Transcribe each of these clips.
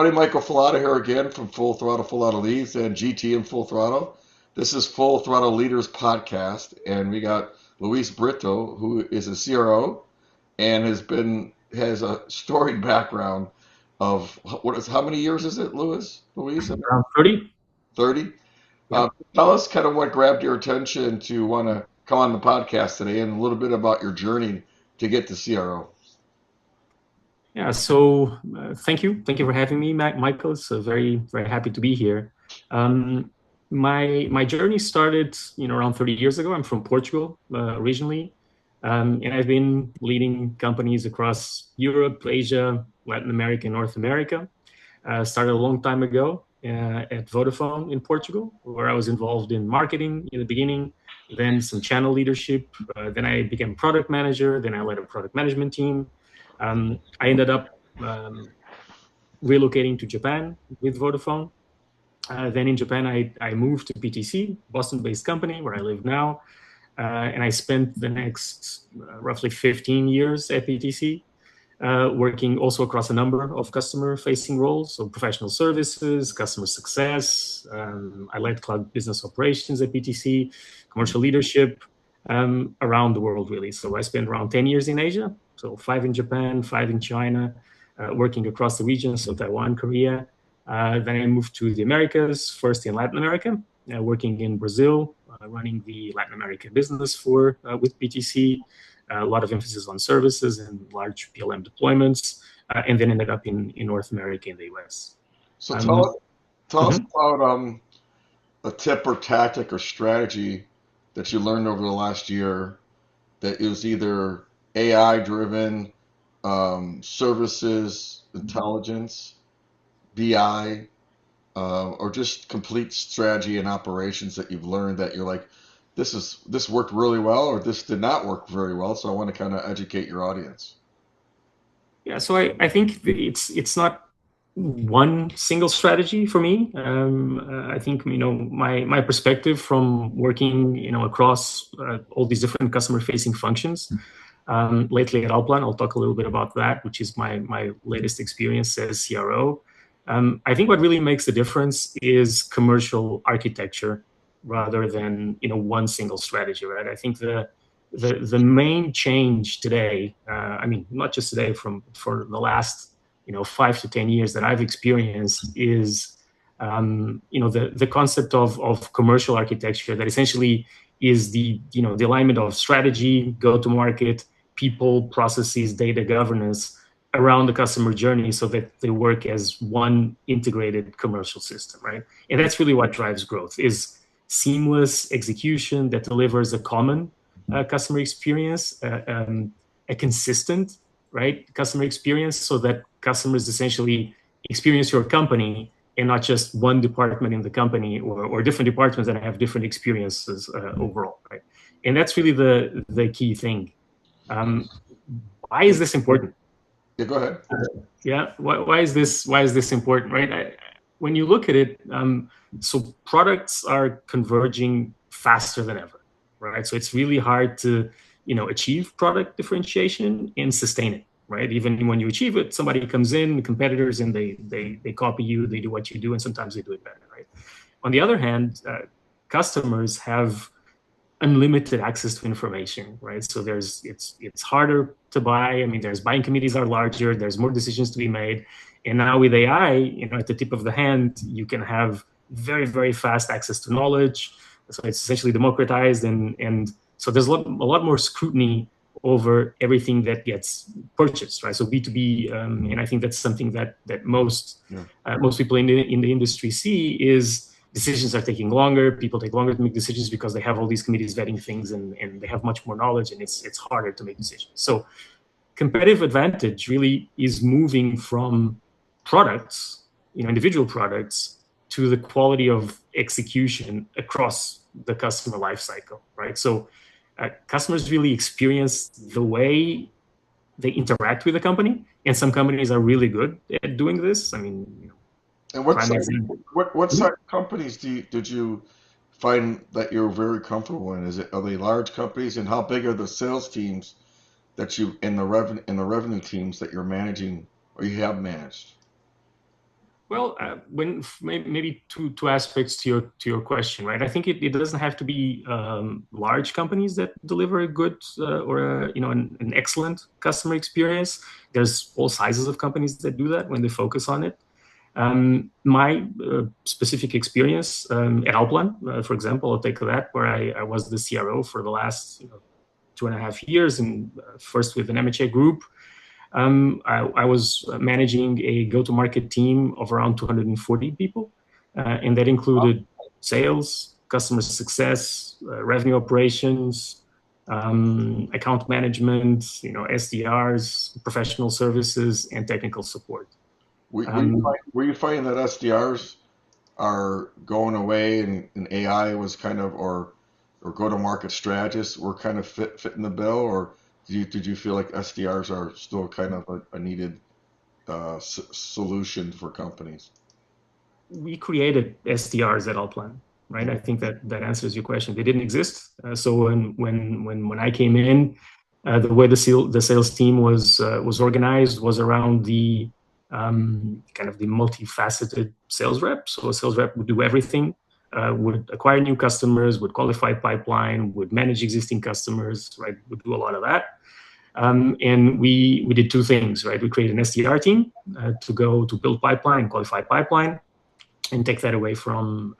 everybody. Michael Falato here again from Full Throttle, Falato Leads and GTM Full Throttle. This is Full Throttle Leaders Podcast, and we got Luis Brito, who is a CRO and has a storied background of how many years is it, Luis? Around 30? 30. Yeah. Tell us kind of what grabbed your attention to want to come on the podcast today, and a little bit about your journey to get to CRO. Yeah. So thank you. Thank you for having me, Michael. It's very, very happy to be here. My journey started, around 30 years ago. I'm from Portugal originally, and I've been leading companies across Europe, Asia, Latin America, and North America. Started a long time ago at Vodafone in Portugal, where I was involved in marketing in the beginning, then some channel leadership. Then I became product manager. Then I led a product management team. I ended up relocating to Japan with Vodafone. Then in Japan, I moved to PTC, Boston-based company where I live now. And I spent the next roughly 15 years at PTC, working also across a number of customer-facing roles, so professional services, customer success. I led cloud business operations at PTC, commercial leadership around the world, really. So I spent around 10 years in Asia, so 5 in Japan, 5 in China, working across the region, so Taiwan, Korea. Then I moved to the Americas, first in Latin America, working in Brazil, running the Latin America business with PTC. A lot of emphasis on services and large PLM deployments, and then ended up in North America and the US. So tell us Mhm. about a tip or tactic or strategy that you learned over the last year that is either AI driven, services, intelligence, BI, or just complete strategy and operations that you've learned that you're like, this worked really well, or this did not work very well. So I want to kind of educate your audience. Yeah, so I think it's not one single strategy for me. I think my perspective from working across all these different customer facing functions. Lately at Alplan, I'll talk a little bit about that, which is my latest experience as CRO. I think what really makes the difference is commercial architecture rather than one single strategy, right? I think the main change today, I mean, not just today, for the last 5 to 10 years that I've experienced is the concept of commercial architecture that essentially is the alignment of strategy, go to market, people, processes, data governance around the customer journey so that they work as one integrated commercial system, right? And that's really what drives growth is seamless execution that delivers a common customer experience, a consistent, right, customer experience so that customers essentially experience your company and not just one department in the company or different departments that have different experiences overall, right? And that's really the key thing. Um, why is this important? Yeah, go ahead. Yeah, why is this important, right? When you look at it, so products are converging faster than ever, right? So it's really hard to achieve product differentiation and sustain it, right? Even when you achieve it, somebody comes in, competitors, and they copy you, they do what you do, and sometimes they do it better, right? On the other hand, customers have unlimited access to information, right? So it's harder to buy. I mean, there's buying committees are larger, there's more decisions to be made. And now with AI, at the tip of the hand, you can have very, very fast access to knowledge. So it's essentially democratized and so there's a lot more scrutiny over everything that gets purchased, right? So B2B, and I think that's something that Yeah. most people in the industry see is decisions are taking longer. People take longer to make decisions because they have all these committees vetting things and they have much more knowledge and it's harder to make decisions. So competitive advantage really is moving from products, individual products, to the quality of execution across the customer lifecycle, right? So customers really experience the way they interact with the company, and some companies are really good at doing this. I mean, And what prime size, example. what size companies did you find that you're very comfortable in? Are they large companies, and how big are the sales teams that you in the revenue teams that you're managing or you have managed? Well, when maybe two aspects to your question, right? I think it doesn't have to be large companies that deliver a good or an excellent customer experience. There's all sizes of companies that do that when they focus on it. My specific experience at Alplan, for example, I'll take that, where I was the CRO for the last 2.5 years, and first with an MHA group. I was managing a go-to-market team of around 240 people, and that included sales, customer success, revenue operations, account management, SDRs, professional services, and technical support. Were you finding that SDRs are going away and AI was kind of or go-to-market strategists were kind of fitting the bill, or did you feel like SDRs are still kind of a needed solution for companies? We created SDRs at Alplan, right? I think that answers your question. They didn't exist. So when I came in, the way the sales team was organized was around the kind of the multifaceted sales rep. So a sales rep would do everything, would acquire new customers, would qualify pipeline, would manage existing customers, right? Would do a lot of that. And we did two things, right? We created an SDR team to go to build pipeline, qualify pipeline, and take that away from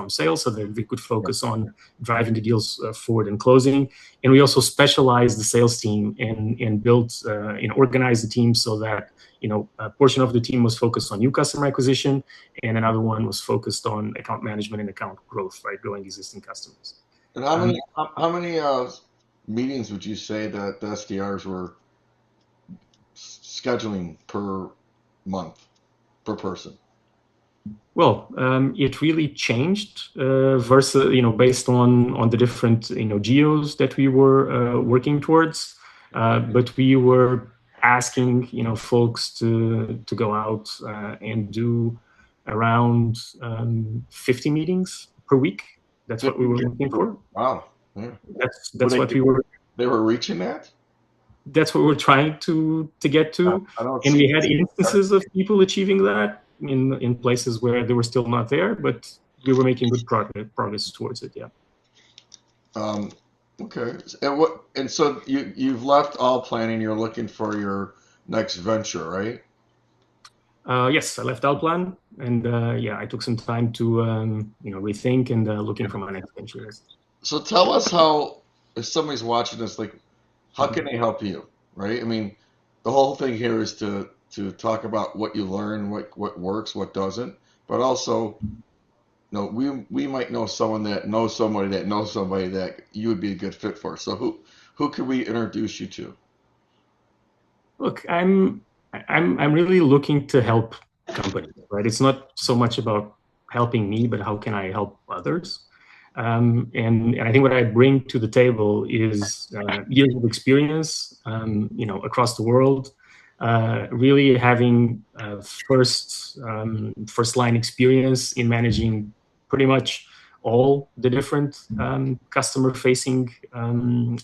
sales so that they could focus on driving the deals forward and closing. And we also specialized the sales team and built and organized the team so that a portion of the team was focused on new customer acquisition, and another one was focused on account management and account growth, right, growing existing customers. And how many meetings would you say that the SDRs were scheduling per month per person? Well, it really changed versus based on the different geos that we were working towards, but we were asking folks to go out and do around 50 meetings per week. That's what we were looking for. Wow. Yeah. That's what we were. They were reaching that? That's what we're trying to get to. And we had instances of people achieving that in places where they were still not there, but we were making good progress towards it. Yeah. Okay. And so you've left Alplan and you're looking for your next venture, right? Yes, I left Alplan, and I took some time to rethink and looking for my next venture. So tell us how, if somebody's watching this, like, how can they help you, right? I mean, the whole thing here is to talk about what you learn, what works, what doesn't, but also, we might know someone that knows somebody that knows somebody that you would be a good fit for. So who could we introduce you to? Look, I'm really looking to help companies, right? It's not so much about helping me, but how can I help others? And I think what I bring to the table is years of experience, across the world, really having first line experience in managing pretty much all the different customer facing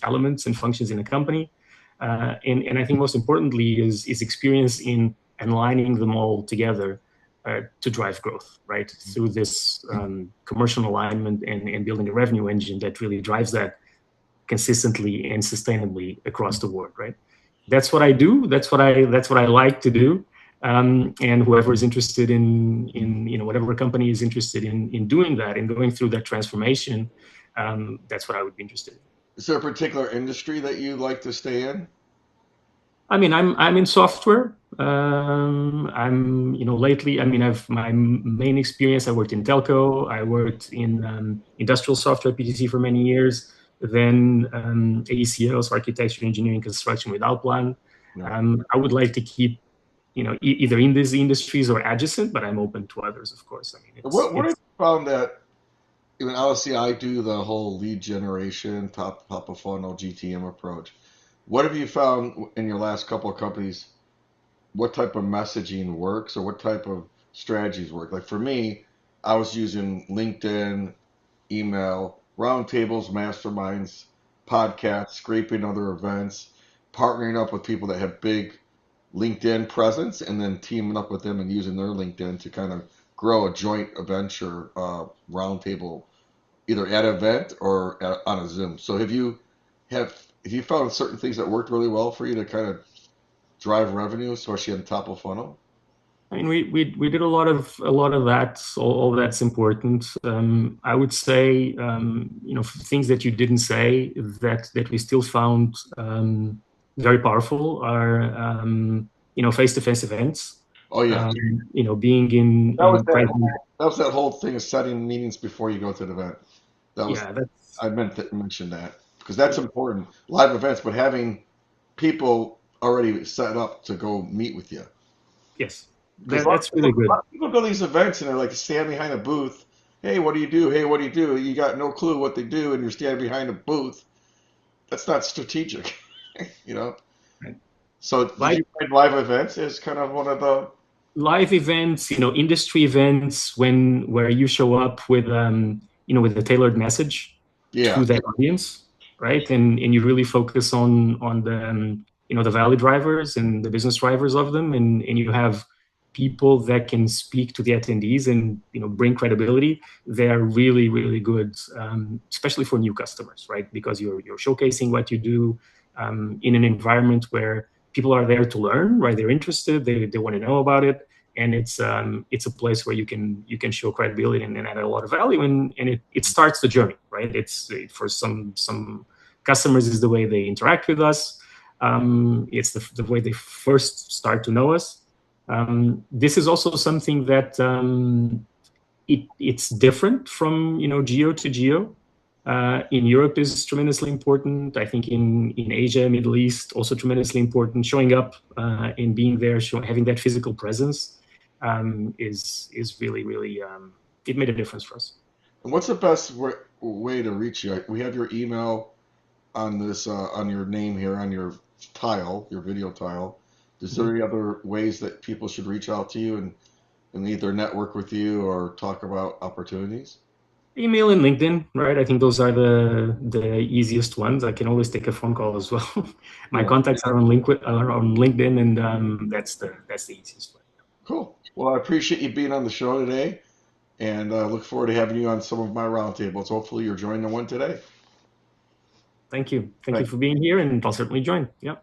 elements and functions in a company. And I think most importantly is experience in aligning them all together to drive growth, right? Through this commercial alignment and building a revenue engine that really drives that consistently and sustainably across the board, right? That's what I do. That's what I like to do. And whoever is interested in whatever company is interested in doing that and going through that transformation, that's what I would be interested in. Is there a particular industry that you'd like to stay in? I mean, I'm in software. I'm lately. I mean, I've my main experience. I worked in telco. I worked in industrial software (PTC) for many years. Then AECO, so architecture, engineering, construction with Alplan. Yeah. I would like to keep, either in these industries or adjacent, but I'm open to others, of course. I mean, What have you found that, obviously I do the whole lead generation, top of funnel GTM approach. What have you found in your last couple of companies? What type of messaging works, or what type of strategies work? Like for me, I was using LinkedIn, email, roundtables, masterminds, podcasts, scraping other events, partnering up with people that have big LinkedIn presence and then teaming up with them and using their LinkedIn to kind of grow a joint adventure roundtable, either at an event or on a Zoom. So have you found certain things that worked really well for you to kind of drive revenue, especially on top of funnel? I mean, we did a lot of that. All that's important. I would say, things that you didn't say that we still found very powerful are, face-to-face events. Oh yeah, Being that was in that. present. That was that whole thing of setting meetings before you go to the event. That was Yeah, that's I meant to mention that because that's important. Live events, but having people already set up to go meet with you. yes, Because that's really a good. lot of people go to these events and they're like stand behind a booth. Hey, what do you do? Hey, what do you do? You got no clue what they do, and you're standing behind a booth. That's not strategic, you know. Right. So did Live you find live events as kind of one of the? live events, industry events, where you show up with with a tailored message Yeah. to that audience, right? And you really focus on the the value drivers and the business drivers of them, and you have people that can speak to the attendees and bring credibility. They're really really good, especially for new customers, right? Because you're showcasing what you do in an environment where people are there to learn, right? They're interested, they want to know about it, and it's a place where you can show credibility and add a lot of value, and it starts the journey, right? It's for some customers is the way they interact with us. It's the way they first start to know us. This is also something that it's different from geo to geo. In Europe is tremendously important. I think in Asia, Middle East, also tremendously important. Showing up and being there, having that physical presence is really really it made a difference for us. And what's the best way to reach you? We have your email on this on your name here on your tile, your video tile. Is there Mhm. any other ways that people should reach out to you and either network with you or talk about opportunities? Email and LinkedIn, right? I think those are the easiest ones. I can always take a phone call as well. My Yeah. contacts are on LinkedIn, and that's the easiest way. Cool. Well, I appreciate you being on the show today, and look forward to having you on some of my roundtables. Hopefully, you're joining the one today. Thank you Thank for being here, and I'll certainly join. Yeah.